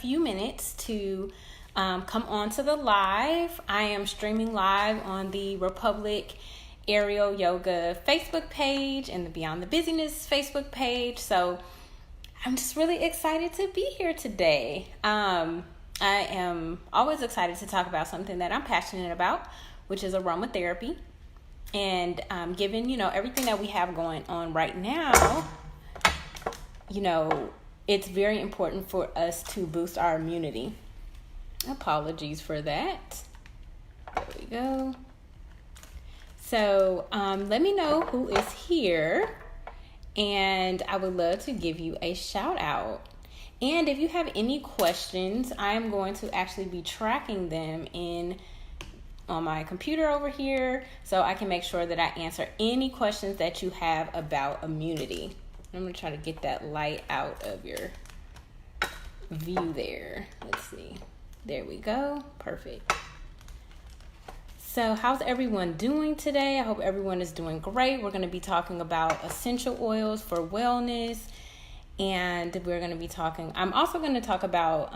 few minutes to come on to the live. I am streaming live on the Republic Aerial Yoga Facebook page and the Beyond the Busyness Facebook page. So I'm just really excited to be here today. I am always excited to talk about something that I'm passionate about, which is aromatherapy. And given, everything that we have going on right now, it's very important for us to boost our immunity. Apologies for that. There we go. So let me know who is here, and I would love to give you a shout out. And if you have any questions, I am going to actually be tracking them on my computer over here, so I can make sure that I answer any questions that you have about immunity. I'm going to try to get that light out of your view there. Let's see. There we go. Perfect. So how's everyone doing today? I hope everyone is doing great. We're going to be talking about essential oils for wellness. And we're going to be I'm also going to talk about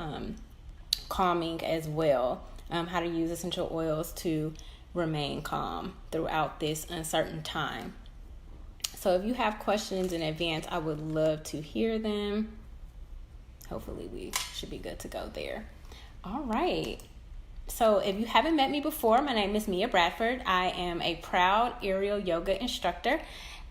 calming as well. How to use essential oils to remain calm throughout this uncertain time. So if you have questions in advance, I would love to hear them. Hopefully we should be good to go there. All right. So if you haven't met me before, my name is Mia Bradford. I am a proud aerial yoga instructor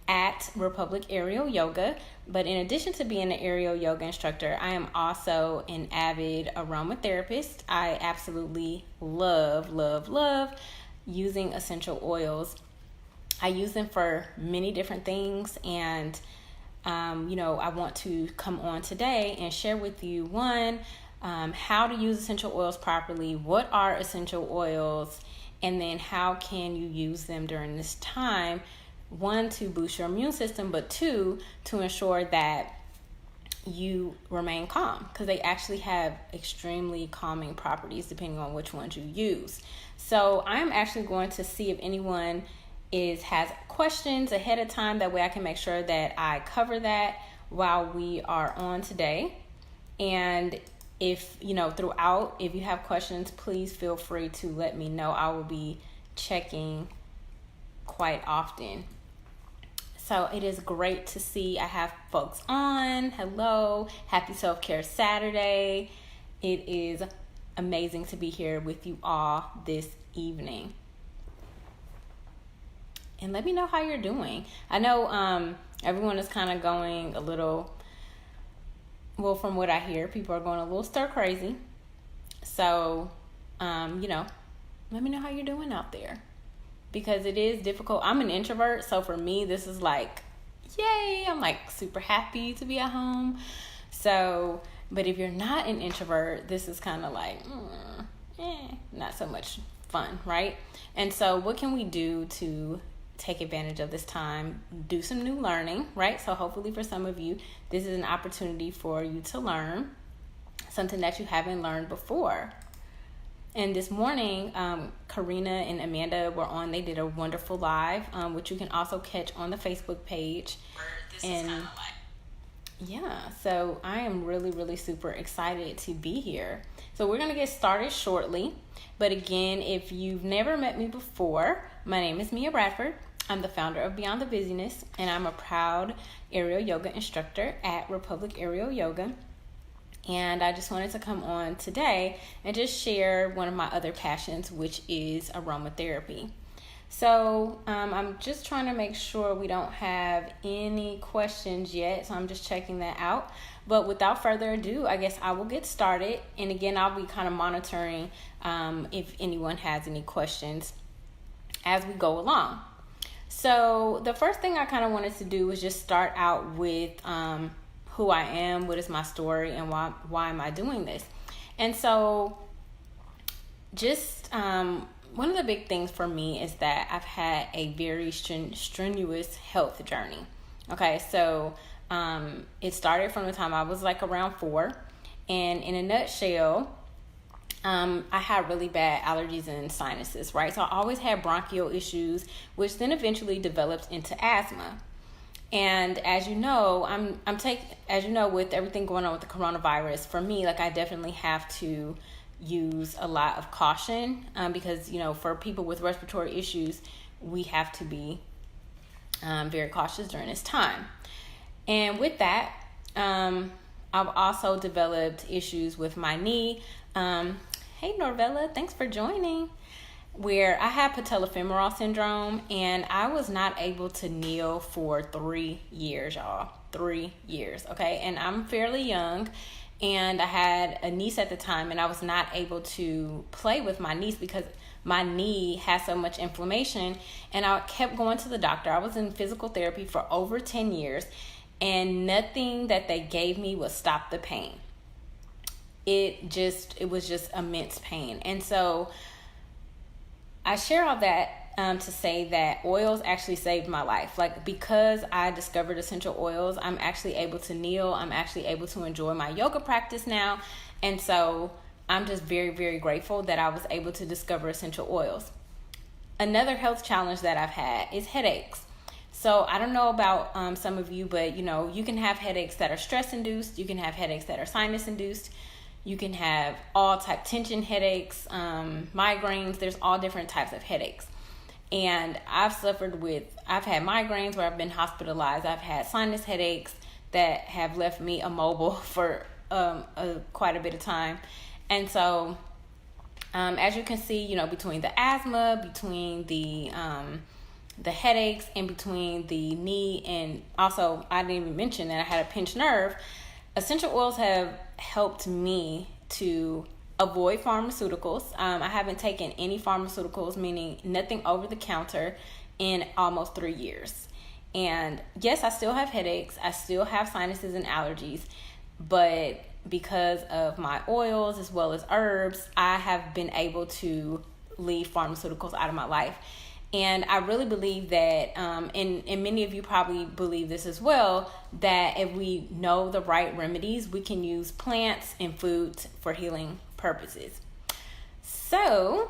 at Republic Aerial Yoga. But in addition to being an aerial yoga instructor, I am also an avid aromatherapist. I absolutely love using essential oils. I use them for many different things, and I want to come on today and share with you how to use essential oils properly, what are essential oils, and then how can you use them during this time. 1, to boost your immune system, but 2, to ensure that you remain calm, because they actually have extremely calming properties depending on which ones you use. So I'm actually going to see if anyone has questions ahead of time. That way I can make sure that I cover that while we are on today. And if throughout, if you have questions, please feel free to let me know. I will be checking quite often. So it is great to see I have folks on. Hello, happy Self-Care Saturday. It is amazing to be here with you all this evening. And let me know how you're doing. I know everyone is kind of going a little, from what I hear, people are going a little stir crazy. So, let me know how you're doing out there. Because it is difficult. I'm an introvert, so for me, this is like, yay, I'm like super happy to be at home. So, but if you're not an introvert, this is kind of like, not so much fun, right? And so what can we do to take advantage of this time? Do some new learning, right? So hopefully for some of you, this is an opportunity for you to learn something that you haven't learned before. And this morning, Karina and Amanda were on. They did a wonderful live, which you can also catch on the Facebook page. So I am really, really super excited to be here. So we're going to get started shortly. But again, if you've never met me before, my name is Mia Bradford. I'm the founder of Beyond the Busyness, and I'm a proud aerial yoga instructor at Republic Aerial Yoga. And I just wanted to come on today and just share one of my other passions, which is aromatherapy. So I'm just trying to make sure we don't have any questions yet. So I'm just checking that out. But without further ado, I guess I will get started. And again, I'll be kind of monitoring if anyone has any questions as we go along. So the first thing I kind of wanted to do was just start out with who I am, what is my story, and why am I doing this? And so just one of the big things for me is that I've had a very strenuous health journey. Okay, so it started from the time I was like around 4, and in a nutshell, I had really bad allergies and sinuses, right? So I always had bronchial issues, which then eventually developed into asthma. And as you know, with everything going on with the coronavirus, for me, like I definitely have to use a lot of caution, because, for people with respiratory issues, we have to be very cautious during this time. And with that, I've also developed issues with my knee. Hey, Norvella, thanks for joining. Where I had patellofemoral syndrome, and I was not able to kneel for 3 years, y'all. 3 years, okay? And I'm fairly young, and I had a niece at the time, and I was not able to play with my niece because my knee has so much inflammation, and I kept going to the doctor. I was in physical therapy for over 10 years, and nothing that they gave me would stop the pain. It was just immense pain. And so I share all that to say that oils actually saved my life. Like, because I discovered essential oils, I'm actually able to kneel. I'm actually able to enjoy my yoga practice now. And so I'm just very, very grateful that I was able to discover essential oils. Another health challenge that I've had is headaches. So I don't know about some of you, but you can have headaches that are stress-induced. You can have headaches that are sinus-induced. You can have all type tension headaches, migraines. There's all different types of headaches. And I've had migraines where I've been hospitalized. I've had sinus headaches that have left me immobile for quite a bit of time. And so, as you can see, between the asthma, between the headaches, and between the knee, and also I didn't even mention that I had a pinched nerve, essential oils have helped me to avoid pharmaceuticals. I haven't taken any pharmaceuticals, meaning nothing over the counter, in almost 3 years. And yes, I still have headaches. I still have sinuses and allergies. But because of my oils as well as herbs, I have been able to leave pharmaceuticals out of my life. And I really believe that, and many of you probably believe this as well, that if we know the right remedies, we can use plants and foods for healing purposes. So,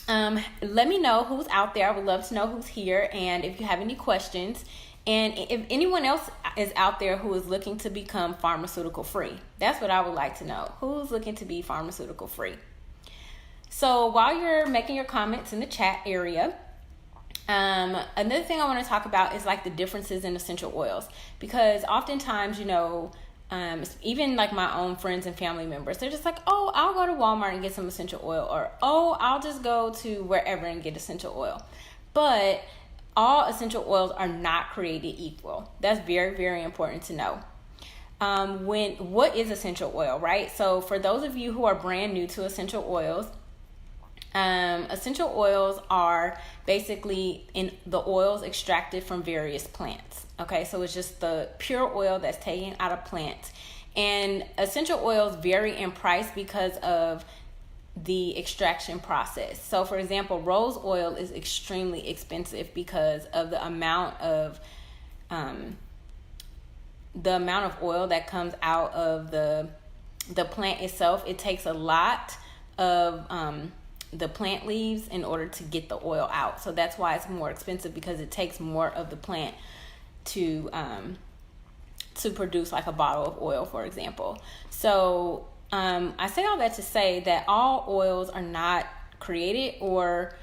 let me know who's out there. I would love to know who's here, and if you have any questions. And if anyone else is out there who is looking to become pharmaceutical free, that's what I would like to know. Who's looking to be pharmaceutical free? So while you're making your comments in the chat area, another thing I want to talk about is like the differences in essential oils, because oftentimes, even like my own friends and family members, they're just like, oh, I'll go to Walmart and get some essential oil, or, oh, I'll just go to wherever and get essential oil. But all essential oils are not created equal. That's very, very important to know. What is essential oil, right? So for those of you who are brand new to essential oils are basically in the oils extracted from various plants. Okay, so it's just the pure oil that's taken out of plants. And essential oils vary in price because of the extraction process. So for example, rose oil is extremely expensive because of the amount of oil that comes out of the plant itself. It takes a lot of the plant leaves in order to get the oil out. So that's why it's more expensive, because it takes more of the plant to produce like a bottle of oil, for example. So I say all that to say that all oils are not created or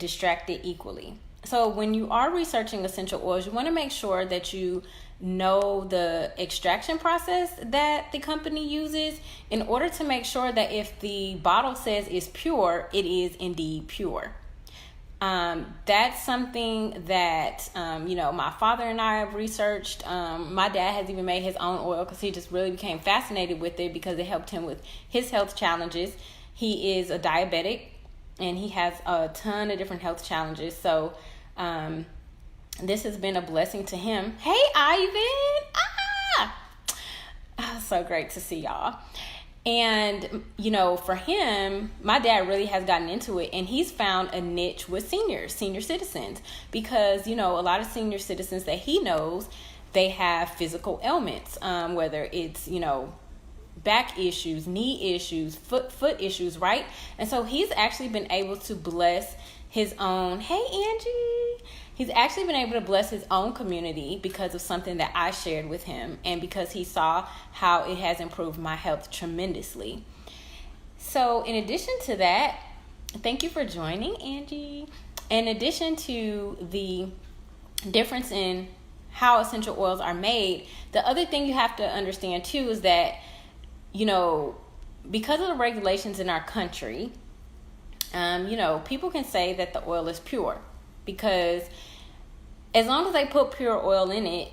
extracted equally. So when you are researching essential oils, you want to make sure that you know the extraction process that the company uses, in order to make sure that if the bottle says it's pure, it is indeed pure. That's something that, my father and I have researched. My dad has even made his own oil because he just really became fascinated with it because it helped him with his health challenges. He is a diabetic and he has a ton of different health challenges. So, this has been a blessing to him. Hey, Ivan! So great to see y'all. And, for him, my dad really has gotten into it, and he's found a niche with senior citizens, because, a lot of senior citizens that he knows, they have physical ailments, whether it's, back issues, knee issues, foot issues, right? And so he's actually been able to bless his own, hey Angie, he's actually been able to bless his own community because of something that I shared with him, and because he saw how it has improved my health tremendously. So in addition to that, thank you for joining, Angie. In addition to the difference in how essential oils are made, the other thing you have to understand too is that, because of the regulations in our country, people can say that the oil is pure, because as long as they put pure oil in it,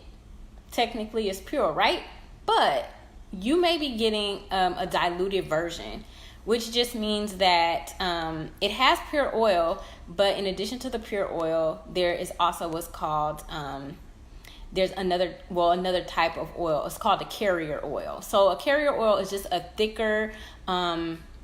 technically it's pure, right? But you may be getting a diluted version, which just means that it has pure oil, but in addition to the pure oil, there is also what's called, there's another type of oil. It's called a carrier oil. So a carrier oil is just a thicker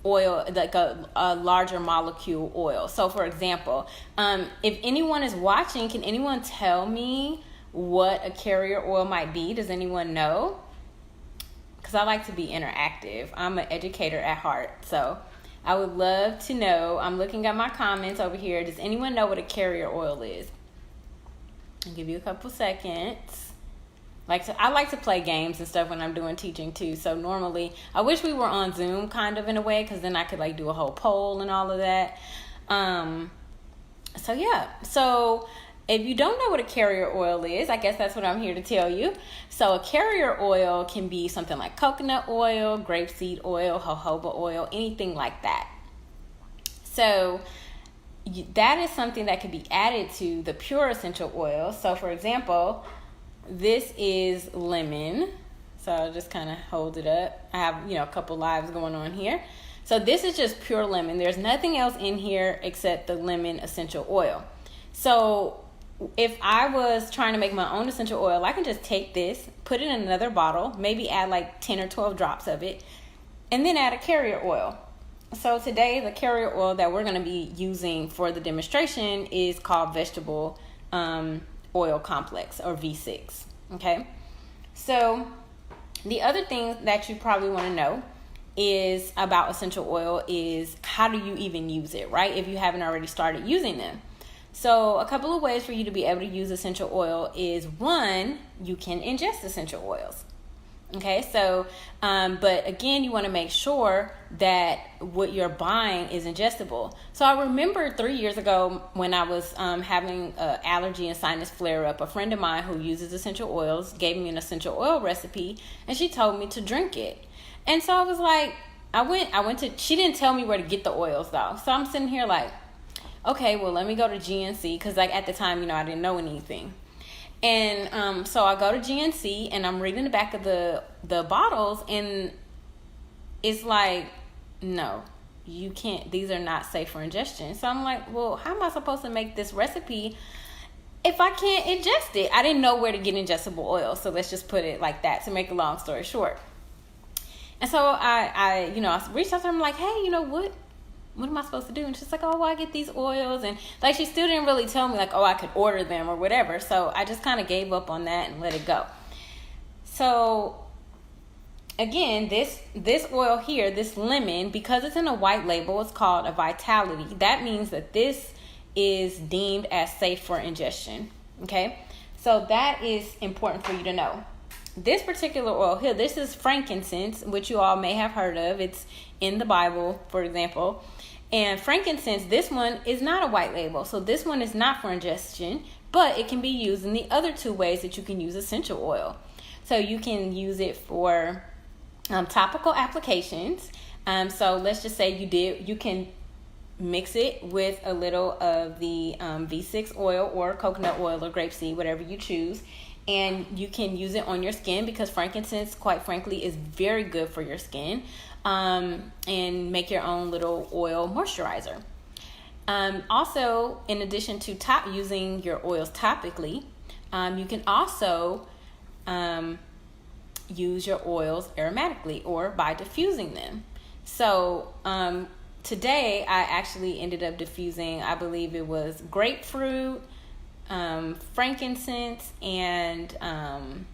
oil, like a larger molecule oil. So for example, if anyone is watching, can anyone tell me what a carrier oil might be? Does anyone know? Because I like to be interactive. I'm an educator at heart, so I would love to know. I'm looking at my comments over here. Does anyone know what a carrier oil is? I'll give you a couple seconds. I like to play games and stuff when I'm doing teaching too. So normally, I wish we were on Zoom kind of in a way, because then I could do a whole poll and all of that. So if you don't know what a carrier oil is, I guess that's what I'm here to tell you. So a carrier oil can be something like coconut oil, grapeseed oil, jojoba oil, anything like that. So that is something that can be added to the pure essential oil. So for example, this is lemon. So I'll just kind of hold it up. I have, a couple lives going on here. So this is just pure lemon. There's nothing else in here except the lemon essential oil. So if I was trying to make my own essential oil, I can just take this, put it in another bottle, maybe add 10 or 12 drops of it, and then add a carrier oil. So today, the carrier oil that we're going to be using for the demonstration is called vegetable oil complex, or V6. Okay. So the other thing that you probably want to know is about essential oil is, how do you even use it, right? If you haven't already started using them. So a couple of ways for you to be able to use essential oil is, one, you can ingest essential oils. Okay, so, but again, you want to make sure that what you're buying is ingestible. So I remember 3 years ago when I was having an allergy and sinus flare up, a friend of mine who uses essential oils gave me an essential oil recipe, and she told me to drink it. And so I was like, she didn't tell me where to get the oils though. So I'm sitting here like, okay, well, let me go to GNC, because at the time, I didn't know anything. And so I go to GNC, and I'm reading the back of the bottles, and it's like, no, you can't, these are not safe for ingestion. So I'm like, well, how am I supposed to make this recipe if I can't ingest it? I didn't know where to get ingestible oil, so let's just put it like that to make a long story short. And so I reached out to her, I'm like, hey, what am I supposed to do? And she's like, oh, well, I get these oils. And she still didn't really tell me I could order them or whatever. So I just kind of gave up on that and let it go. So again, this oil here, this lemon, because it's in a white label, it's called a Vitality. That means that this is deemed as safe for ingestion. Okay. So that is important for you to know. This particular oil here, this is frankincense, which you all may have heard of. It's in the Bible, for example. And frankincense, this one is not a white label. So this one is not for ingestion, but it can be used in the other two ways that you can use essential oil. So you can use it for topical applications. So let's just say you can mix it with a little of the V6 oil or coconut oil or grapeseed, whatever you choose. And you can use it on your skin, because frankincense, quite frankly, is very good for your skin. And make your own little oil moisturizer. Also, in addition to using your oils topically, you can also use your oils aromatically or by diffusing them. So today I actually ended up diffusing, I believe it was grapefruit, frankincense, and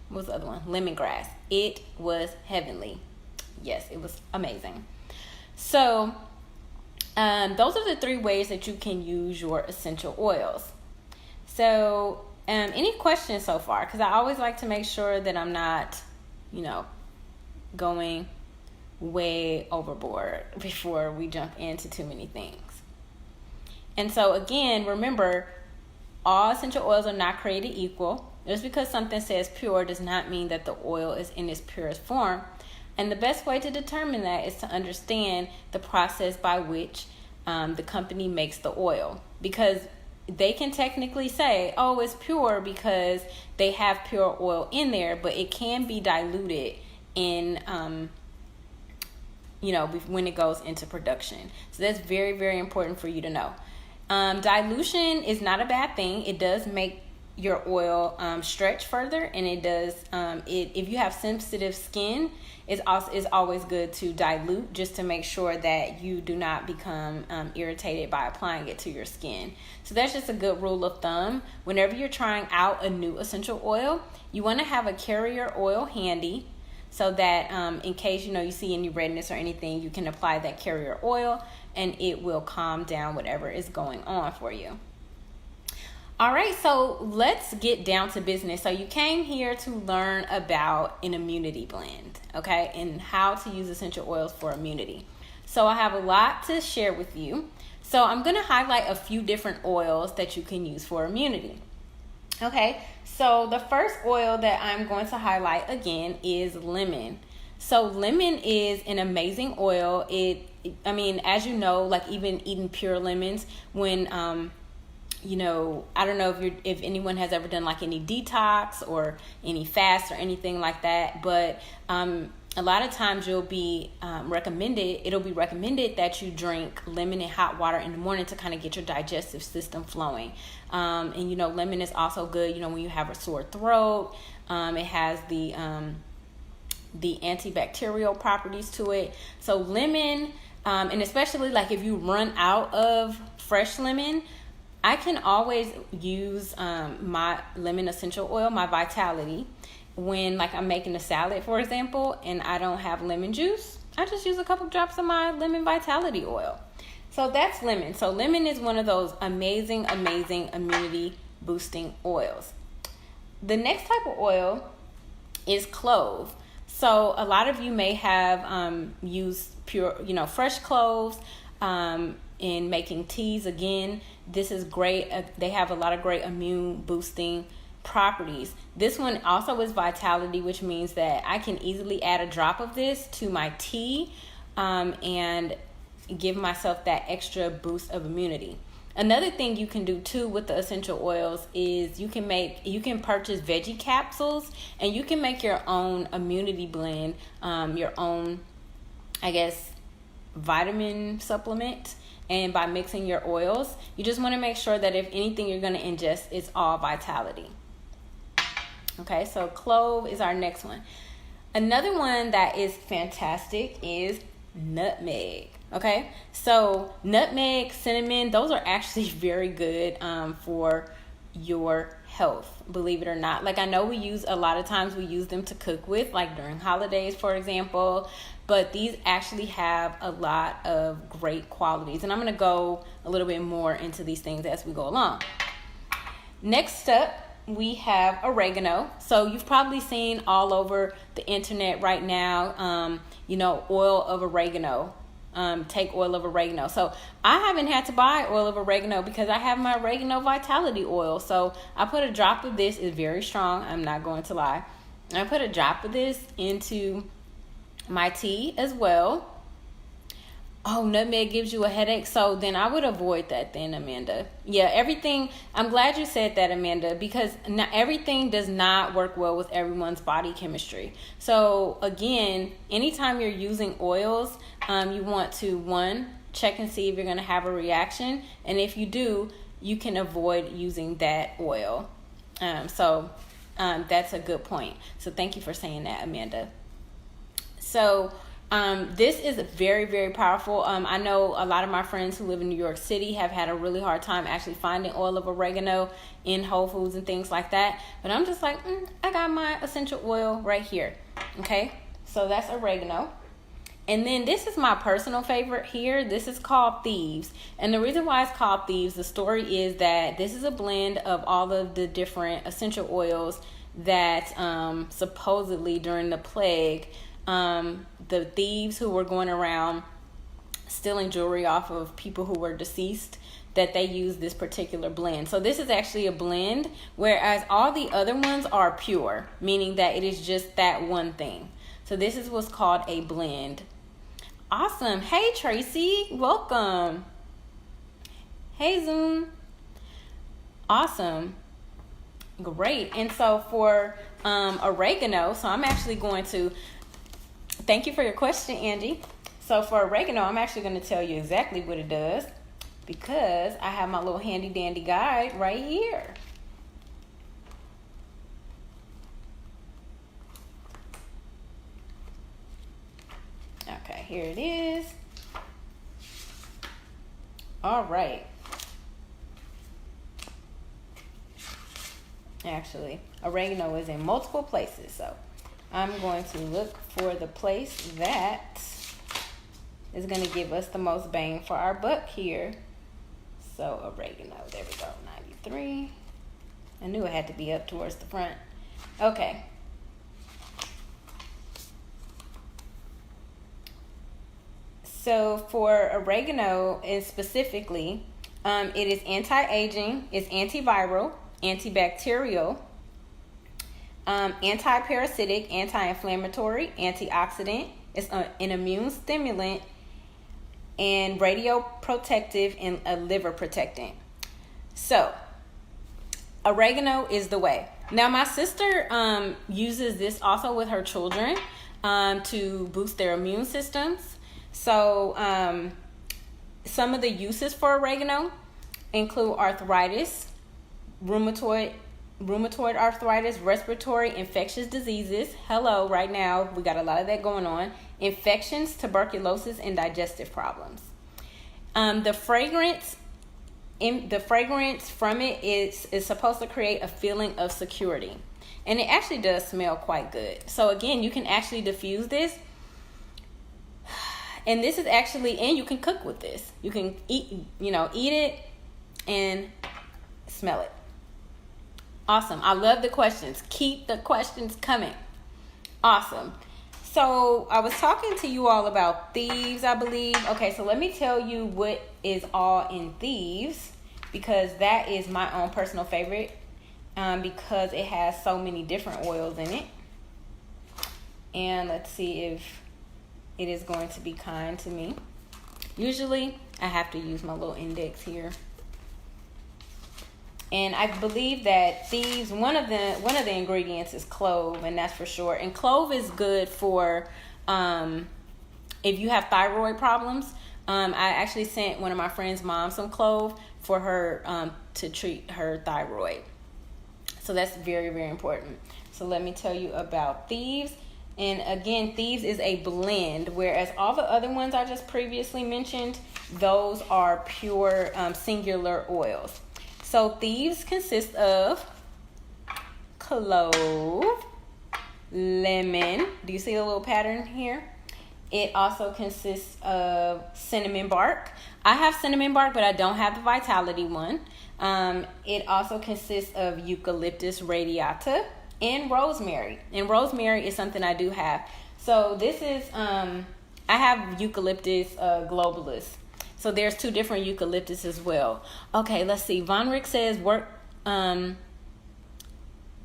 what was the other one? Lemongrass. It was heavenly. Yes, it was amazing. So those are the 3 ways that you can use your essential oils. So any questions so far? Because I always like to make sure that I'm not, going way overboard before we jump into too many things. And so again, remember, all essential oils are not created equal. Just because something says pure does not mean that the oil is in its purest form. And the best way to determine that is to understand the process by which the company makes the oil. Because they can technically say, oh, it's pure because they have pure oil in there, but it can be diluted in, when it goes into production. So that's very, very important for you to know. Dilution is not a bad thing. It does make your oil stretch further, and it does if you have sensitive skin, it's always good to dilute, just to make sure that you do not become irritated by applying it to your skin. So that's just a good rule of thumb. Whenever you're trying out a new essential oil, you want to have a carrier oil handy, so that in case you see any redness or anything, you can apply that carrier oil and it will calm down whatever is going on for you. All right, so let's get down to business. So you came here to learn about an immunity blend, okay, and how to use essential oils for immunity. So I have a lot to share with you. So I'm going to highlight a few different oils that you can use for immunity. Okay, so the first oil that I'm going to highlight again is lemon. So lemon is an amazing oil. As you know, like even eating pure lemons, when I don't know if anyone has ever done like any detox or any fast or anything like that, but a lot of times it'll be recommended that you drink lemon and hot water in the morning to kind of get your digestive system flowing. And lemon is also good, when you have a sore throat. It has the antibacterial properties to it. So lemon, and especially like if you run out of fresh lemon, I can always use my lemon essential oil, my Vitality, when like I'm making a salad, for example, and I don't have lemon juice. I just use a couple drops of my lemon Vitality oil. So that's lemon. So lemon is one of those amazing immunity boosting oils. The next type of oil is clove. So a lot of you may have used pure, fresh cloves in making teas. Again, this is great. They have a lot of great immune boosting properties. This one also is Vitality, which means that I can easily add a drop of this to my tea and give myself that extra boost of immunity. Another thing you can do too with the essential oils is you can purchase veggie capsules, and you can make your own immunity blend, your own, vitamin supplement. And by mixing your oils, you just want to make sure that if anything you're going to ingest, it's all Vitality. Okay, so clove is our next one. Another one that is fantastic is nutmeg. Okay, so nutmeg, cinnamon, those are actually very good for your health, believe it or not. Like I know we use them to cook with, like during holidays, for example, but these actually have a lot of great qualities. And I'm going to go a little bit more into these things as we go along. Next up, we have oregano. So you've probably seen all over the internet right now, oil of oregano. Take oil of oregano. So I haven't had to buy oil of oregano because I have my oregano Vitality oil. So I put a drop of this. It's very strong, I'm not going to lie. I put a drop of this into my tea as well. Oh, nutmeg gives you a headache. So then I would avoid that then, Amanda. Yeah, everything. I'm glad you said that, Amanda, because not everything does not work well with everyone's body chemistry. So again, anytime you're using oils, you want to, one, check and see if you're going to have a reaction. And if you do, you can avoid using that oil. So that's a good point. So thank you for saying that, Amanda. So this is very, very powerful. I know a lot of my friends who live in New York City have had a really hard time actually finding oil of oregano in Whole Foods and things like that. But I'm just like, I got my essential oil right here. Okay, so that's oregano. And then this is my personal favorite here. This is called Thieves. And the reason why it's called Thieves, the story is that this is a blend of all of the different essential oils that supposedly during the plague, the thieves who were going around stealing jewelry off of people who were deceased, that they use this particular blend. So this is actually a blend, whereas all the other ones are pure, meaning that it is just that one thing. So this is what's called a blend. Awesome. Hey, Tracy. Welcome. Hey, Zoom. Awesome. Great. And so for oregano, so I'm actually going to, thank you for your question, Angie. So for oregano, I'm actually going to tell you exactly what it does because I have my little handy dandy guide right here. Okay, here it is. All right. Actually, oregano is in multiple places, so I'm going to look for the place that is going to give us the most bang for our buck here. So oregano, there we go, 93. I knew it had to be up towards the front. Okay. So for oregano, is specifically, it is anti-aging, it's antiviral, antibacterial, anti-parasitic, anti-inflammatory, antioxidant. It's an immune stimulant and radioprotective and a liver protectant. So oregano is the way. Now my sister uses this also with her children to boost their immune systems. So some of the uses for oregano include arthritis, rheumatoid arthritis, respiratory infectious diseases. Hello, right now we got a lot of that going on. Infections, tuberculosis, and digestive problems. The fragrance from it is supposed to create a feeling of security, and it actually does smell quite good. So again, you can actually diffuse this, and this is actually, and you can cook with this. You can eat it and smell it. Awesome. I love the questions. Keep the questions coming. Awesome. So I was talking to you all about Thieves, I believe. Okay, so let me tell you what is all in Thieves, because that is my own personal favorite, because it has so many different oils in it. And let's see if it is going to be kind to me. Usually I have to use my little index here. And I believe that Thieves, one of the ingredients is clove, and that's for sure. And clove is good for if you have thyroid problems. I actually sent one of my friend's mom some clove for her to treat her thyroid. So that's very, very important. So let me tell you about Thieves. And again, Thieves is a blend, whereas all the other ones I just previously mentioned, those are pure singular oils. So Thieves consists of clove, lemon. Do you see the little pattern here? It also consists of cinnamon bark. I have cinnamon bark, but I don't have the Vitality one. It also consists of eucalyptus radiata and rosemary. And rosemary is something I do have. So this is, I have eucalyptus globulus. So there's two different eucalyptus as well. Okay, let's see. Von Rick says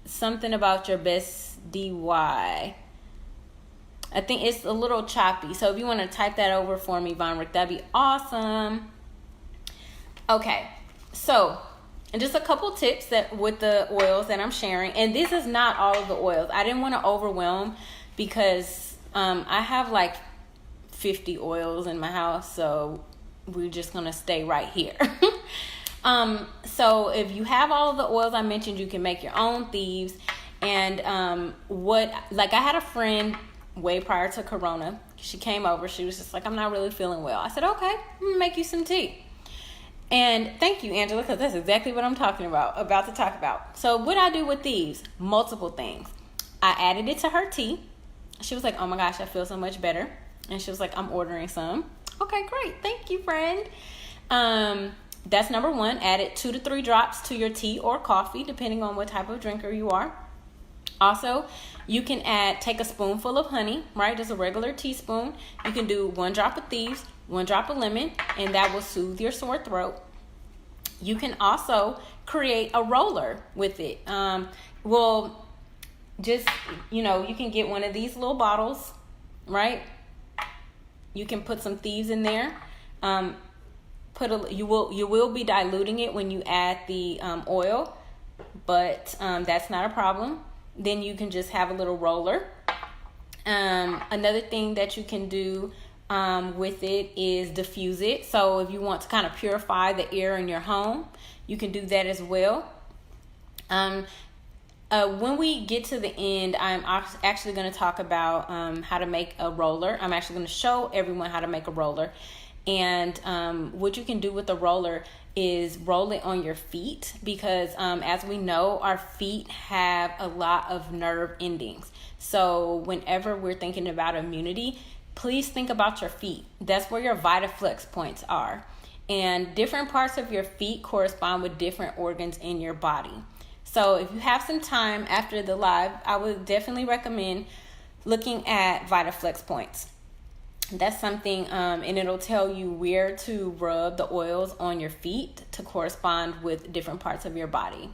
something about your best DY. I think it's a little choppy. So if you want to type that over for me, Von Rick, that'd be awesome. Okay, so and just a couple tips that with the oils that I'm sharing. And this is not all of the oils. I didn't want to overwhelm because I have like 50 oils in my house. So we're just going to stay right here. So if you have all of the oils I mentioned, you can make your own Thieves. And I had a friend way prior to Corona. She came over. She was just like, I'm not really feeling well. I said, okay, I'm going to make you some tea. And thank you, Angela, because that's exactly what I'm about to talk about. So what I do with Thieves, multiple things. I added it to her tea. She was like, oh my gosh, I feel so much better. And she was like, I'm ordering some. Okay, great. Thank you, friend. That's number one. Add it 2 to 3 drops to your tea or coffee, depending on what type of drinker you are. Also, you can take a spoonful of honey, right? Just a regular teaspoon. You can do 1 drop of thieves, 1 drop of lemon, and that will soothe your sore throat. You can also create a roller with it. Just, you can get one of these little bottles, right? You can put some thieves in there. You will be diluting it when you add the oil, but that's not a problem. Then you can just have a little roller. Another thing that you can do with it is diffuse it. So if you want to kind of purify the air in your home, you can do that as well. When we get to the end, I'm actually going to talk about how to make a roller. I'm actually going to show everyone how to make a roller. And what you can do with the roller is roll it on your feet, because as we know, our feet have a lot of nerve endings. So whenever we're thinking about immunity, please think about your feet. That's where your VitaFlex points are. And different parts of your feet correspond with different organs in your body. So if you have some time after the live, I would definitely recommend looking at VitaFlex points. That's something, and it'll tell you where to rub the oils on your feet to correspond with different parts of your body.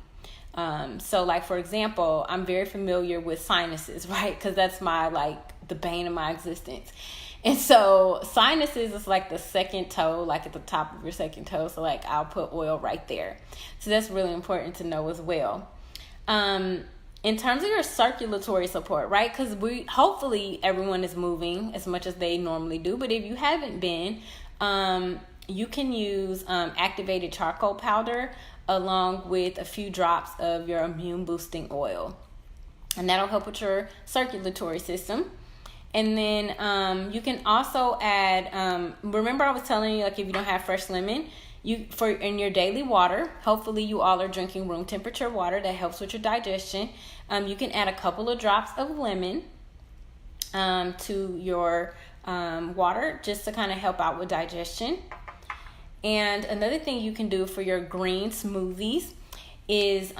So like, for example, I'm very familiar with sinuses, right? Because that's the bane of my existence. And so sinuses is like the second toe, like at the top of your second toe. So like I'll put oil right there. So that's really important to know as well. In terms of your circulatory support, right? Because hopefully everyone is moving as much as they normally do. But if you haven't been, you can use activated charcoal powder along with a few drops of your immune boosting oil. And that'll help with your circulatory system. And then you can also add, remember I was telling you, like, if you don't have fresh lemon, in your daily water, hopefully you all are drinking room temperature water that helps with your digestion. You can add a couple of drops of lemon to your water just to kind of help out with digestion. And another thing you can do for your green smoothies is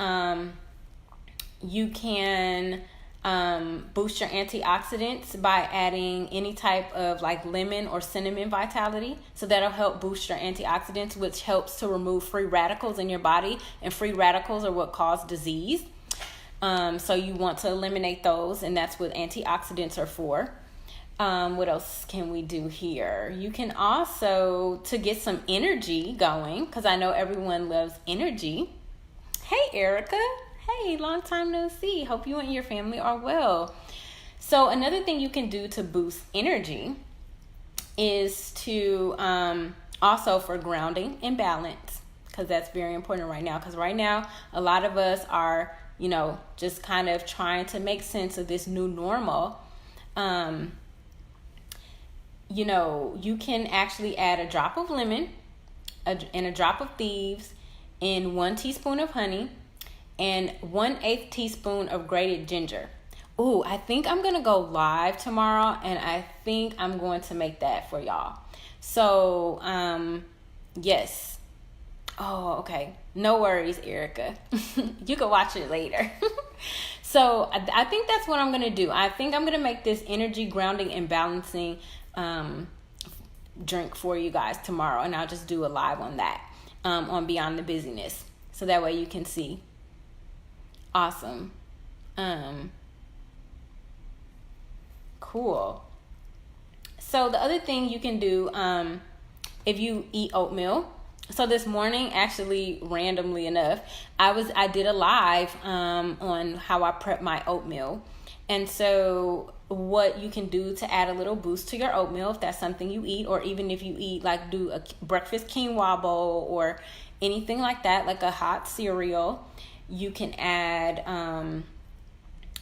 you can boost your antioxidants by adding any type of like lemon or cinnamon vitality. So that'll help boost your antioxidants, which helps to remove free radicals in your body, and free radicals are what cause disease. So you want to eliminate those, and that's what antioxidants are for. What else can we do here? You can also, to get some energy going, because I know everyone loves energy. Hey, Erica. Hey, long time no see. Hope you and your family are well. So another thing you can do to boost energy is to also for grounding and balance, because that's very important right now. Because right now, a lot of us are, just kind of trying to make sense of this new normal. You can actually add a drop of lemon and a drop of thieves in 1 teaspoon of honey and 1/8 teaspoon of grated ginger. Ooh, I think I'm going to go live tomorrow, and I think I'm going to make that for y'all. So, yes. Oh, okay. No worries, Erica. You can watch it later. So, I think that's what I'm going to do. I think I'm going to make this energy grounding and balancing drink for you guys tomorrow, and I'll just do a live on that on Beyond the Busyness, so that way you can see. Awesome. Cool. So the other thing you can do if you eat oatmeal. So this morning, actually, randomly enough, I did a live on how I prep my oatmeal. And so what you can do to add a little boost to your oatmeal, if that's something you eat, or even if you eat, like, do a breakfast quinoa bowl or anything like that, like a hot cereal, you can add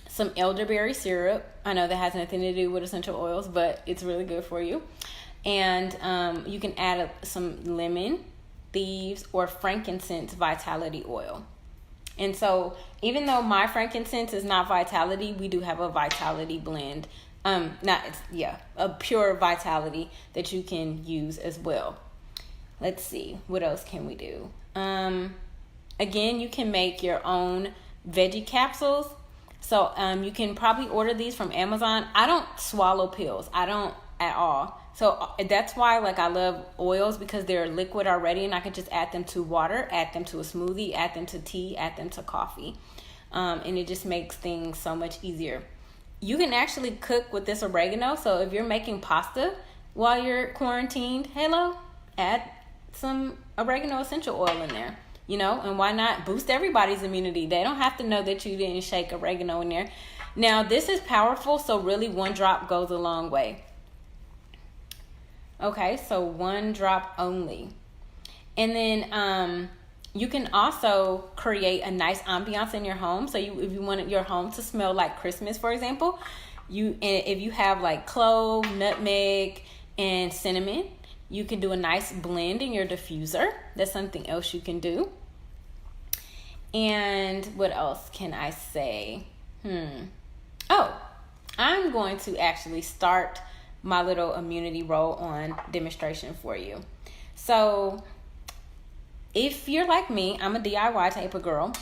some elderberry syrup. I know that has nothing to do with essential oils, but it's really good for you. And you can add some lemon, thieves, or frankincense vitality oil. And so even though my frankincense is not vitality, we do have a vitality blend A pure vitality that you can use as well. Let's see, what else can we do? Again, you can make your own veggie capsules. So you can probably order these from Amazon. I don't swallow pills. I don't at all. So that's why I love oils, because they're liquid already, and I can just add them to water, add them to a smoothie, add them to tea, add them to coffee. And it just makes things so much easier. You can actually cook with this oregano. So if you're making pasta while you're quarantined, add some oregano essential oil in there. And why not boost everybody's immunity? They don't have to know that you didn't shake oregano in there. Now, this is powerful, so really 1 drop goes a long way. Okay, so 1 drop only. And then you can also create a nice ambiance in your home. So if you want your home to smell like Christmas, for example, if you have clove, nutmeg, and cinnamon, you can do a nice blend in your diffuser. That's something else you can do. And what else can I say? Oh, I'm going to actually start my little immunity roll-on demonstration for you. So if you're like me, I'm a DIY type of girl.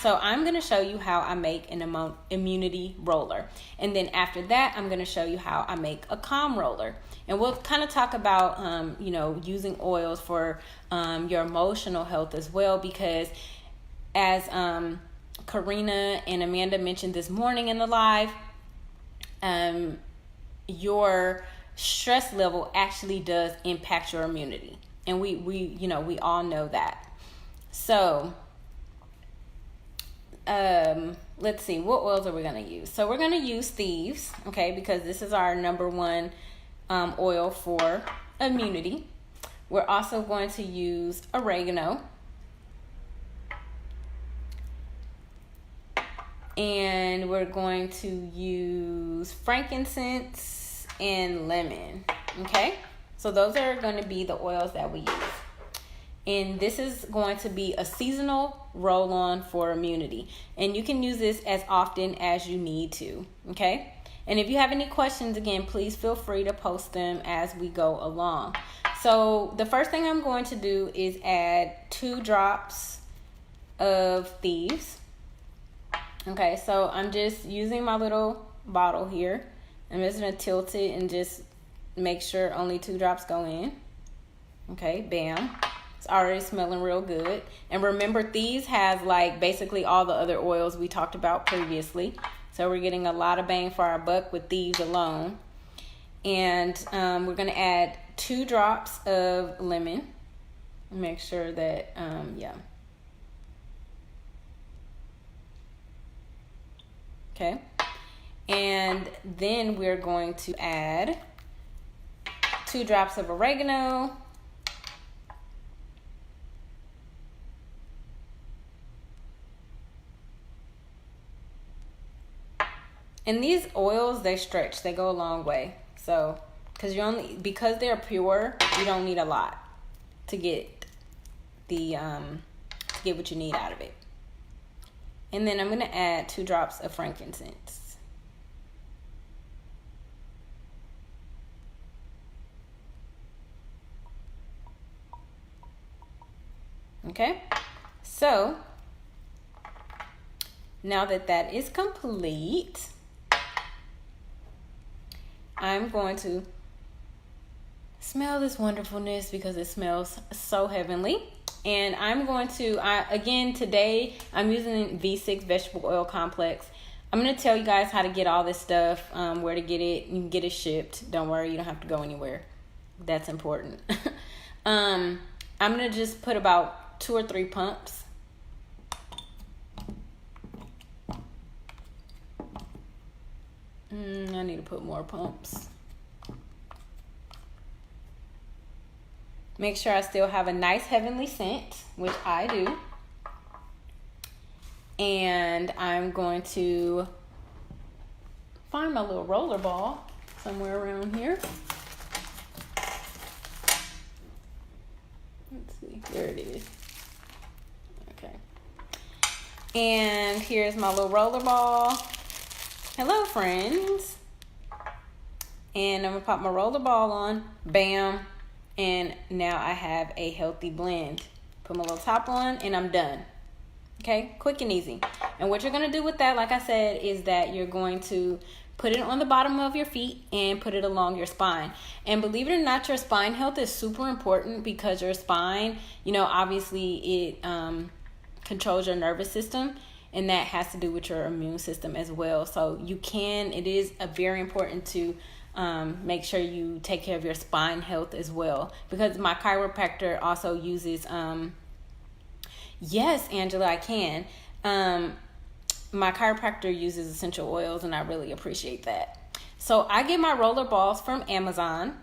So I'm going to show you how I make an immunity roller. And then after that, I'm going to show you how I make a calm roller. And we'll kind of talk about, using oils for your emotional health as well. Because as Karina and Amanda mentioned this morning in the live, your stress level actually does impact your immunity. And we all know that. So, let's see, what oils are we going to use? So we're going to use Thieves, okay, because this is our number 1 oil for immunity. We're also going to use oregano. And we're going to use frankincense and lemon, okay? So those are going to be the oils that we use. And this is going to be a seasonal roll-on for immunity. And you can use this as often as you need to, okay? And if you have any questions, again, please feel free to post them as we go along. So the first thing I'm going to do is add 2 drops of Thieves. Okay, so I'm just using my little bottle here. I'm just going to tilt it and just make sure only 2 drops go in. Okay, bam. It's already smelling real good. And remember, Thieves has basically all the other oils we talked about previously. So we're getting a lot of bang for our buck with Thieves alone. And we're going to add 2 drops of lemon. Make sure that, Okay. And then we're going to add 2 drops of oregano. And these oils, they stretch, they go a long way. So, because they're pure, you don't need a lot to get what you need out of it. And then I'm going to add 2 drops of frankincense. Okay, so now that is complete, I'm going to smell this wonderfulness because it smells so heavenly. And I'm going to, again, today I'm using V6 Vegetable Oil Complex. I'm going to tell you guys how to get all this stuff, where to get it. You can get it shipped. Don't worry, you don't have to go anywhere. That's important. I'm going to just put about 2 or 3 pumps. I need to put more pumps. Make sure I still have a nice heavenly scent, which I do. And I'm going to find my little roller ball somewhere around here. Let's see, there it is. Okay. And here's my little roller ball. Hello, friends. And I'm going to pop my roller ball on. Bam. And now I have a healthy blend. Put my little top on and I'm done. Okay, quick and easy. And what you're going to do with that, like I said, is that you're going to put it on the bottom of your feet and put it along your spine. And believe it or not, your spine health is super important because your spine, obviously it controls your nervous system, and that has to do with your immune system as well. So it is very important to make sure you take care of your spine health as well, because my chiropractor also uses yes, Angela, I can. My chiropractor uses essential oils, and I really appreciate that. So I get my roller balls from Amazon,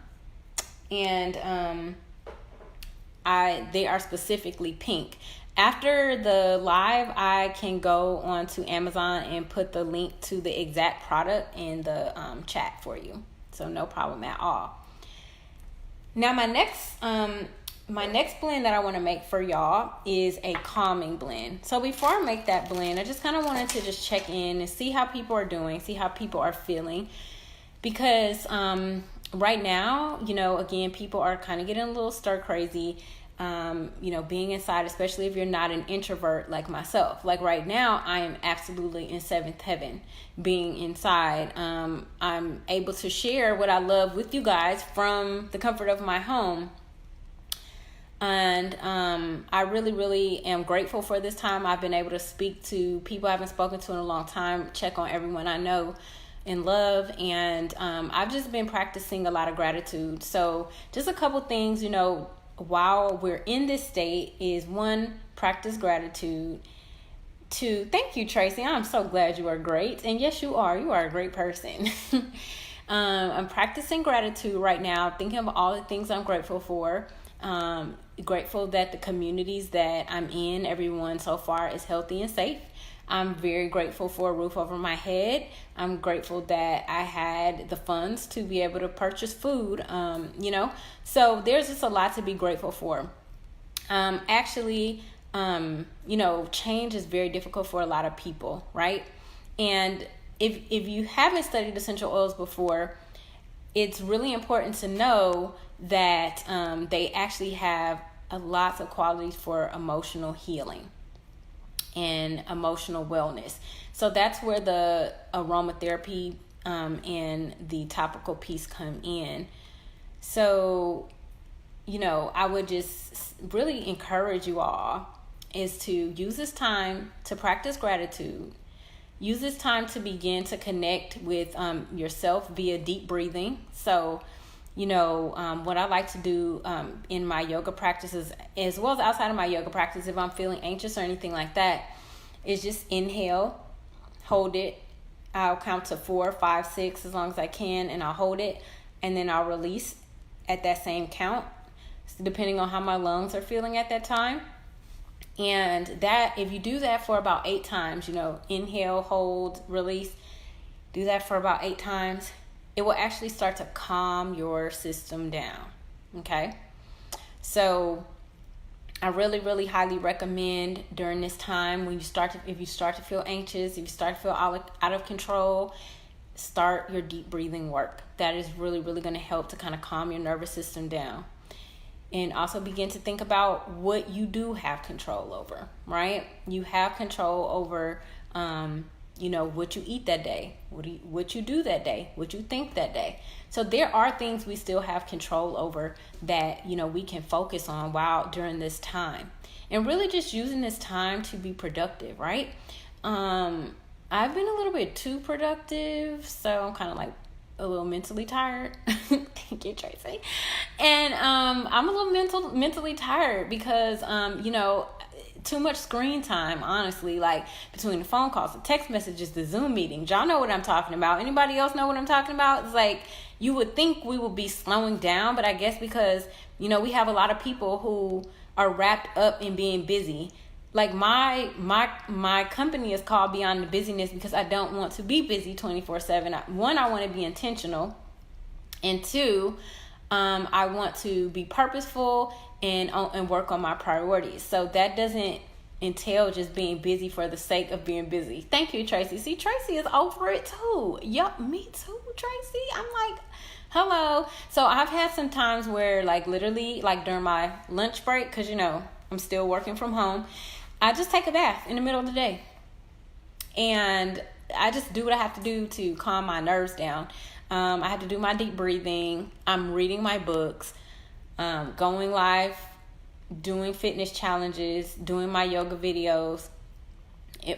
and they are specifically pink. After the live, I can go on to Amazon and put the link to the exact product in the chat for you. So no problem at all. Now my next blend that I want to make for y'all is a calming blend. So before I make that blend, I just kind of wanted to just check in and see how people are doing, see how people are feeling. Because right now, again, people are kind of getting a little stir crazy. Being inside, especially if you're not an introvert like myself. Like right now, I am absolutely in seventh heaven being inside. I'm able to share what I love with you guys from the comfort of my home. And I really, really am grateful for this time. I've been able to speak to people I haven't spoken to in a long time, check on everyone I know and love. And I've just been practicing a lot of gratitude. So just a couple things, while we're in this state is 1, practice gratitude. 2, thank you, Tracy. I'm so glad you are great. And yes, you are a great person. I'm practicing gratitude right now, thinking of all the things I'm grateful for. Grateful that the communities that I'm in, everyone so far is healthy and safe. I'm very grateful for a roof over my head. I'm grateful that I had the funds to be able to purchase food, So there's just a lot to be grateful for. Change is very difficult for a lot of people, right? And if you haven't studied essential oils before, it's really important to know that they actually have lots of qualities for emotional healing and emotional wellness. So that's where the aromatherapy and the topical piece come in. So, I would just really encourage you all is to use this time to practice gratitude. Use this time to begin to connect with yourself via deep breathing. So, what I like to do in my yoga practices, as well as outside of my yoga practice, if I'm feeling anxious or anything like that, is just inhale, hold it. I'll count to 4, 5, 6 as long as I can, and I'll hold it, and then I'll release at that same count, depending on how my lungs are feeling at that time. And that, if you do that for about 8 times, inhale, hold, release, do that for about 8 times, it will actually start to calm your system down. Okay? So I really, really highly recommend during this time if you start to feel anxious, if you start to feel out of control, start your deep breathing work. That is really, really going to help to kind of calm your nervous system down. And also begin to think about what you do have control over, right? You have control over, what you eat that day, what you do that day, what you think that day. So there are things we still have control over that, we can focus on during this time. And really just using this time to be productive, right? I've been a little bit too productive, so I'm kind of like a little mentally tired. Thank you, Tracy. And I'm a little mentally tired because too much screen time, honestly, like between the phone calls, the text messages, the Zoom meetings. Y'all know what I'm talking about. Anybody else know what I'm talking about? It's like you would think we would be slowing down, but I guess because we have a lot of people who are wrapped up in being busy. Like my company is called Beyond the Busyness because I don't want to be busy 24/7. 1, I want to be intentional, and 2, I want to be purposeful and work on my priorities. So that doesn't entail just being busy for the sake of being busy. Thank you, Tracy. See, Tracy is over it too. Yup, me too, Tracy. I'm like, Hello. So I've had some times where, like, literally, like during my lunch break, because I'm still working from home, I just take a bath in the middle of the day. And I just do what I have to do to calm my nerves down. I have to do my deep breathing. I'm reading my books, going live, doing fitness challenges, doing my yoga videos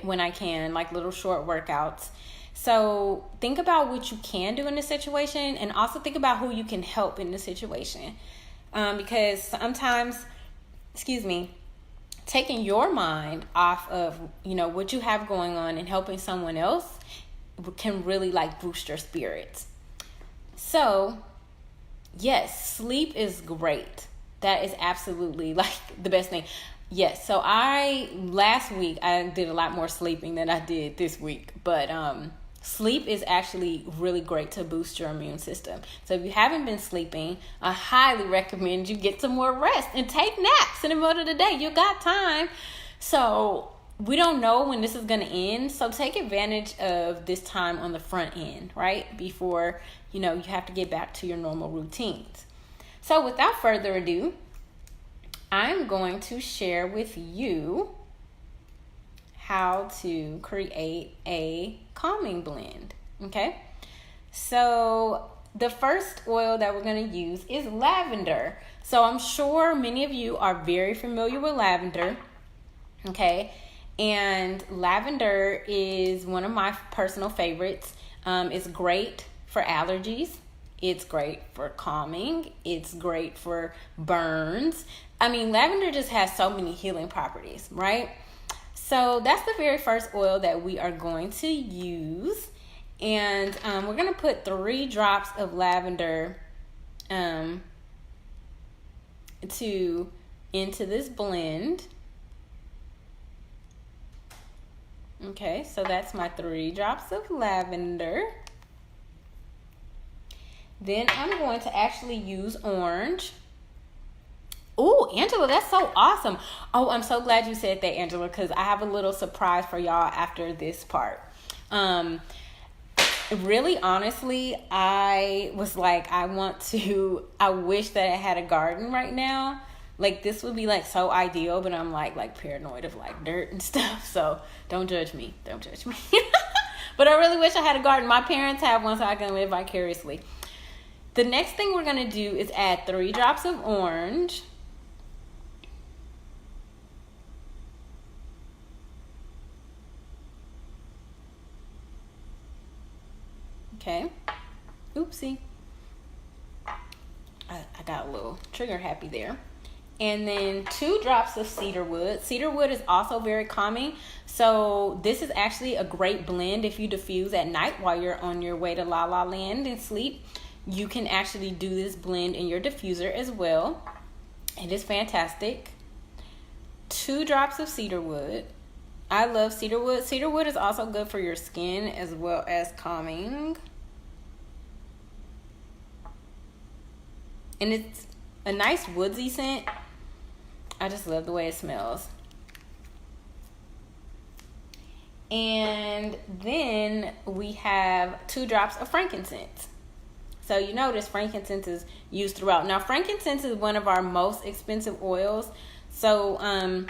when I can, like little short workouts. So think about what you can do in the situation, and also think about who you can help in the situation. Because sometimes, taking your mind off of, what you have going on and helping someone else can really like boost your spirits. So yes, sleep is great. That is absolutely like the best thing. Yes. So last week I did a lot more sleeping than I did this week, but, sleep is actually really great to boost your immune system. So if you haven't been sleeping, I highly recommend you get some more rest and take naps in the middle of the day. You got time. So we don't know when this is going to end. So take advantage of this time on the front end, right? Before, you have to get back to your normal routines. So without further ado, I'm going to share with you how to create a calming blend. Okay, so the first oil that we're going to use is lavender. So I'm sure many of you are very familiar with lavender. Okay, and lavender is one of my personal favorites. It's great for allergies. It's great for calming. It's great for burns. I mean, lavender just has so many healing properties, right? So that's the very first oil that we are going to use. And we're going to put 3 drops of lavender into this blend. Okay, so that's my 3 drops of lavender. Then I'm going to actually use orange. Oh, Angela, that's so awesome. Oh, I'm so glad you said that, Angela, because I have a little surprise for y'all after this part. Really, honestly, I was like, I wish that I had a garden right now. Like, this would be like so ideal, but I'm like paranoid of like dirt and stuff. So don't judge me. Don't judge me. But I really wish I had a garden. My parents have one, so I can live vicariously. The next thing we're going to do is add 3 drops of orange. Okay. Oopsie. I got a little trigger happy there. And then 2 drops of cedarwood. Cedarwood is also very calming. So this is actually a great blend if you diffuse at night while you're on your way to La La Land and sleep. You can actually do this blend in your diffuser as well. It is fantastic. 2 drops of cedarwood. I love cedarwood. Cedarwood is also good for your skin as well as calming. And it's a nice woodsy scent. I just love the way it smells. And then we have 2 drops of frankincense. So you notice frankincense is used throughout. Now, frankincense is one of our most expensive oils. So, I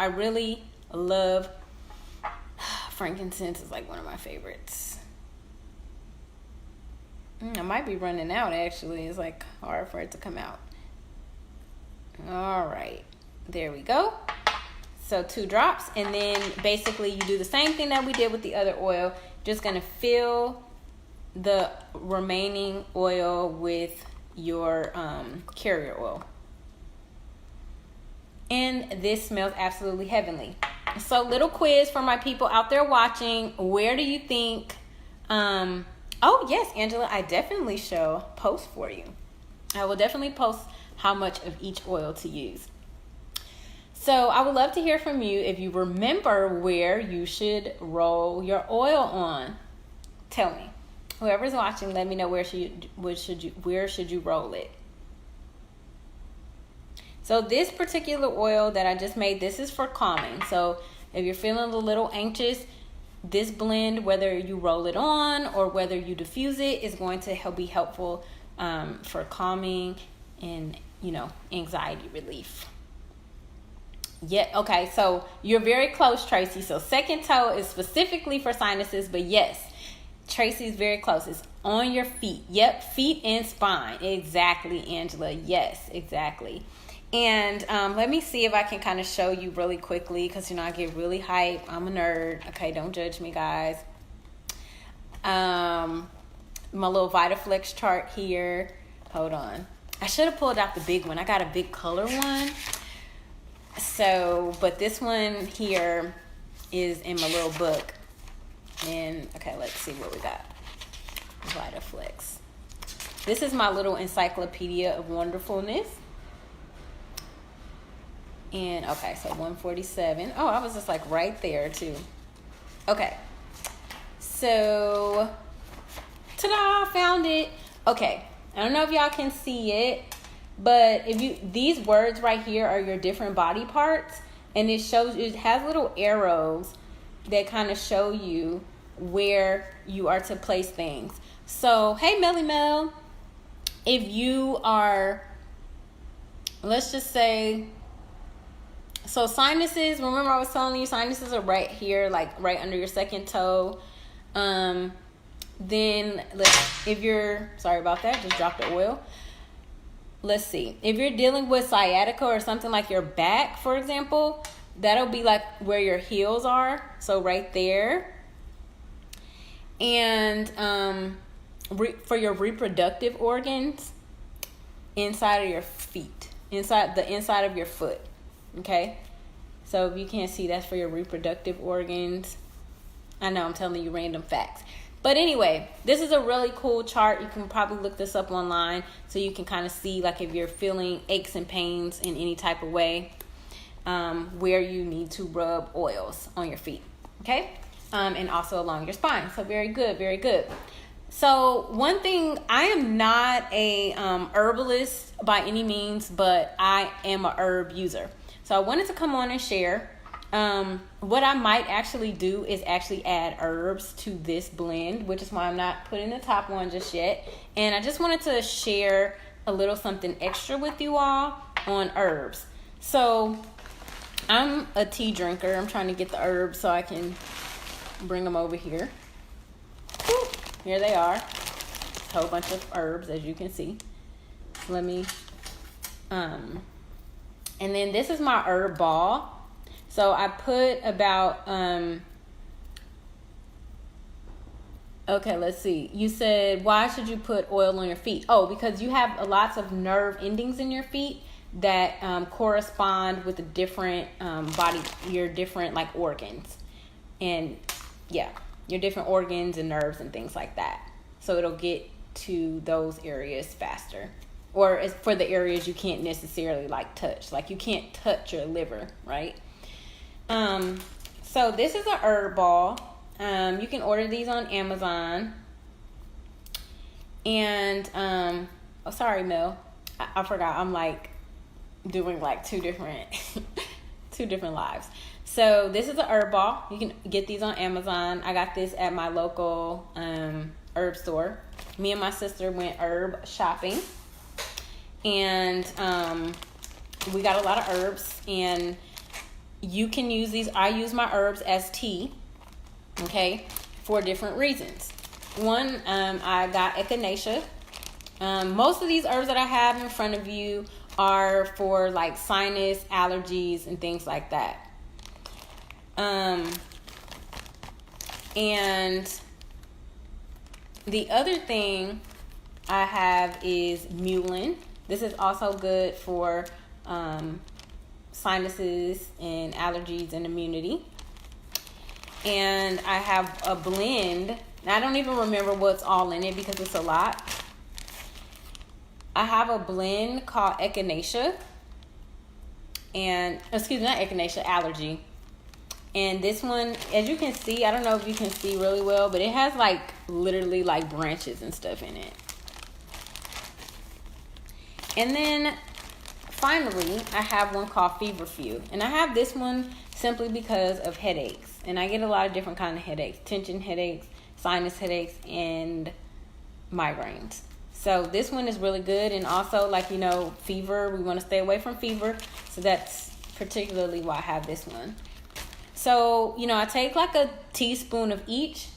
really love frankincense. Is like one of my favorites. I might be running out, actually. It's like hard for it to come out. All right. There we go. So 2 drops. And then basically you do the same thing that we did with the other oil. Just going to fill the remaining oil with your carrier oil. And this smells absolutely heavenly. So little quiz for my people out there watching. Where do you think... Oh, yes, Angela, I definitely shall post for you. I will definitely post how much of each oil to use. So I would love to hear from you if you remember where you should roll your oil on. Tell me. Whoever's watching, let me know where should you roll it. So this particular oil that I just made, this is for calming. So if you're feeling a little anxious, this blend, whether you roll it on or whether you diffuse it, is going to be helpful for calming and, anxiety relief. Yeah, okay, so you're very close, Tracy. So second toe is specifically for sinuses, but yes, Tracy's very close. It's on your feet. Yep, feet and spine. Exactly, Angela. Yes, exactly. And let me see if I can kind of show you really quickly, because, I get really hype. I'm a nerd. Okay, don't judge me, guys. My little VitaFlex chart here. Hold on. I should have pulled out the big one. I got a big color one. So, but this one here is in my little book. And, okay, let's see what we got. VitaFlex. This is my little encyclopedia of wonderfulness. And, okay, so 147. Oh, I was just like right there, too. Okay. So, ta-da, found it. Okay. I don't know if y'all can see it. But these words right here are your different body parts, and it has little arrows that kind of show you where you are to place things. So, hey, Melly Mel, if you are, let's just say, so sinuses, remember I was telling you sinuses are right here, like right under your second toe. Then if you're, sorry about that, just dropped the oil. Let's see. If you're dealing with sciatica or something like your back, for example, that'll be like where your heels are. So right there. And for your reproductive organs, inside of your feet, inside of your foot. Okay. So if you can't see, that's for your reproductive organs. I know I'm telling you random facts. But anyway, this is a really cool chart. You can probably look this up online so you can kind of see, like, if you're feeling aches and pains in any type of way, where you need to rub oils on your feet, okay? And also along your spine. So very good, very good. So one thing, I am not a herbalist by any means, but I am a herb user. So I wanted to come on and share. What I might actually do is actually add herbs to this blend, which is why I'm not putting the top one just yet. And I just wanted to share a little something extra with you all on herbs. So I'm a tea drinker. I'm trying to get the herbs so I can bring them over here. Whew. Here they are. A whole bunch of herbs, as you can see. Let me, and then this is my herb ball. So I put about, okay, let's see. You said, why should you put oil on your feet? Oh, because you have lots of nerve endings in your feet that correspond with the different your different like organs. And yeah, your different organs and nerves and things like that. So it'll get to those areas faster. Or it's for the areas you can't necessarily like touch. Like you can't touch your liver, right? So this is a herb ball. You can order these on Amazon. And, oh, sorry, Mel. I forgot. I'm like doing like two different lives. So this is a herb ball. You can get these on Amazon. I got this at my local, herb store. Me and my sister went herb shopping. And, we got a lot of herbs, and you can use these. I use my herbs as tea, okay, for different reasons. One, I got echinacea. Most of these herbs that I have in front of you are for like sinus, allergies, and things like that. And the other thing I have is mullein. This is also good for sinuses and allergies and immunity. And I have a blend. I don't even remember what's all in it because it's a lot. I have a blend called echinacea. And, excuse me, not echinacea, allergy. And this one, as you can see, I don't know if you can see really well, but it has like literally like branches and stuff in it. And then finally, I have one called feverfew. And I have this one simply because of headaches. And I get a lot of different kind of headaches: tension headaches, sinus headaches, and migraines. So this one is really good. And also, like, fever, we want to stay away from fever. So that's particularly why I have this one. So, I take like a teaspoon of each,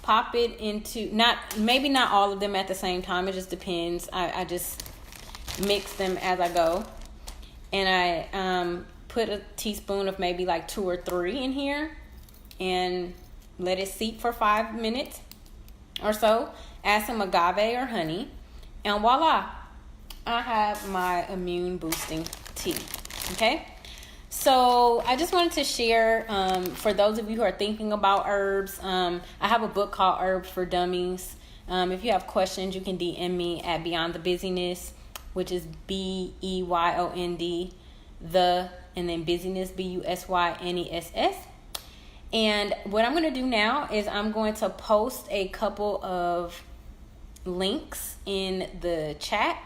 pop it into, maybe not all of them at the same time. It just depends. I just mix them as I go. And I put a teaspoon of maybe like 2 or 3 in here and let it steep for 5 minutes or so. Add some agave or honey, and voila, I have my immune boosting tea. Okay, so I just wanted to share, for those of you who are thinking about herbs, I have a book called Herbs for Dummies. If you have questions, you can DM me at Beyond the Busyness, which is BEYOND, and then busyness, BUSYNESS. And what I'm going to do now is I'm going to post a couple of links in the chat.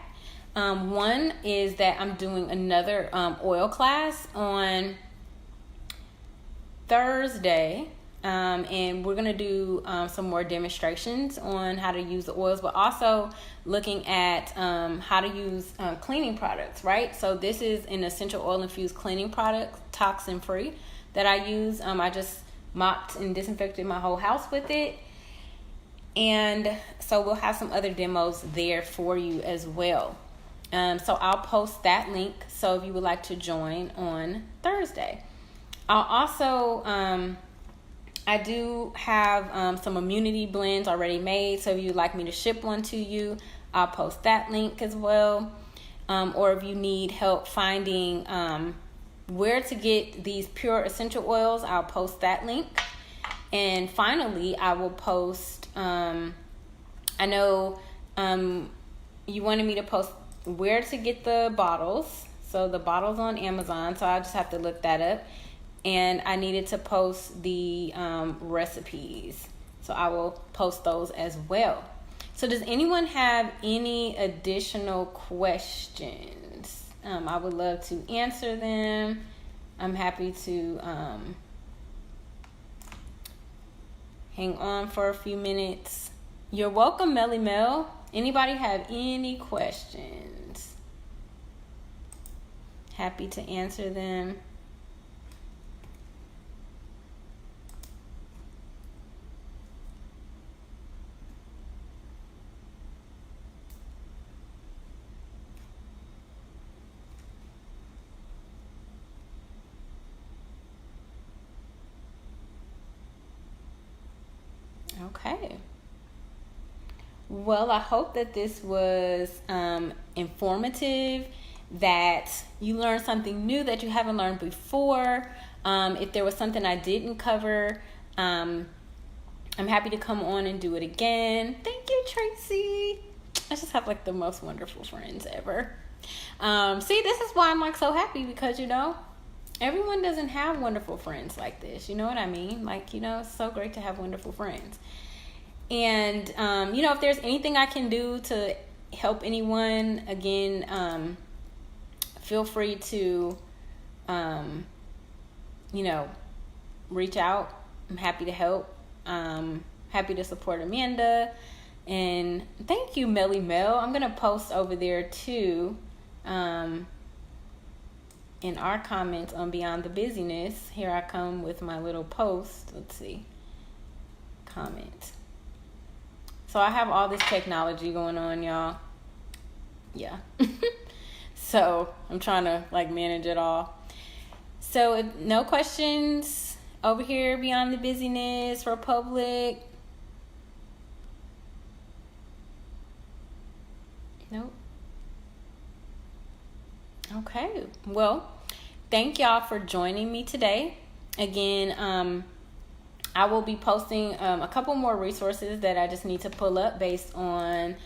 One is that I'm doing another oil class on Thursday, and we're going to do some more demonstrations on how to use the oils, but also looking at how to use cleaning products, right? So this is an essential oil infused cleaning product, toxin free, that I use. I just mopped and disinfected my whole house with it. And so we'll have some other demos there for you as well. So I'll post that link, so if you would like to join on Thursday. I'll also, I do have some immunity blends already made, so if you'd like me to ship one to you, I'll post that link as well. Or if you need help finding where to get these pure essential oils, I'll post that link. And finally, I will post, I know you wanted me to post where to get the bottles. So the bottles on Amazon, so I just have to look that up. And I needed to post the recipes, so I will post those as well. So does anyone have any additional questions? I would love to answer them. I'm happy to hang on for a few minutes. You're welcome, Melly Mel. Anybody have any questions? Happy to answer them. Okay. Well, I hope that this was informative, that you learned something new that you haven't learned before. If there was something I didn't cover, I'm happy to come on and do it again. Thank you, Tracy. I just have like the most wonderful friends ever. See, this is why I'm like so happy, because everyone doesn't have wonderful friends like this. You know what I mean? Like, it's so great to have wonderful friends. And, if there's anything I can do to help anyone, again, feel free to, reach out. I'm happy to help. Happy to support Amanda. And thank you, Melly Mel. I'm going to post over there too, in our comments on Beyond the Busyness. Here I come with my little post. Let's see. Comment. So I have all this technology going on, y'all. Yeah. So I'm trying to manage it all. So if no questions over here, Beyond the Busyness, Republic. Nope. Okay. Well, thank y'all for joining me today. Again, I will be posting a couple more resources that I just need to pull up based on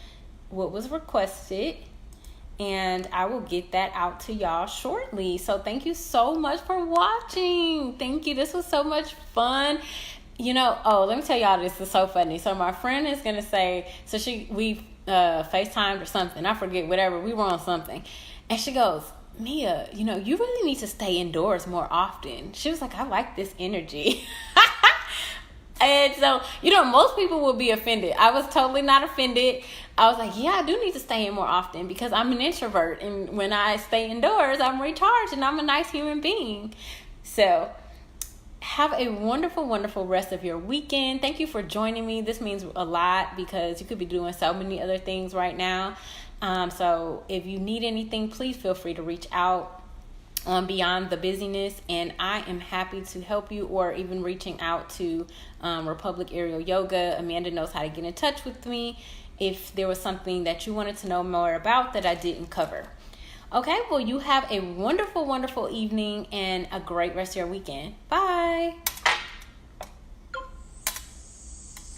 what was requested. And I will get that out to y'all shortly. So thank you so much for watching. Thank you. This was so much fun. Let me tell y'all, this is so funny. So my friend is going to say, we FaceTimed or something. I forget, whatever. We were on something. And she goes, Mia, you really need to stay indoors more often. She was like, I like this energy. And so, most people will be offended. I was totally not offended. I was like, yeah, I do need to stay in more often because I'm an introvert. And when I stay indoors, I'm recharged and I'm a nice human being. So have a wonderful, wonderful rest of your weekend. Thank you for joining me. This means a lot because you could be doing so many other things right now. So if you need anything, please feel free to reach out on Beyond the Busyness, and I am happy to help you, or even reaching out to Republic Aerial Yoga. Amanda knows how to get in touch with me if there was something that you wanted to know more about that I didn't cover. Okay, well, you have a wonderful, wonderful evening and a great rest of your weekend. Bye.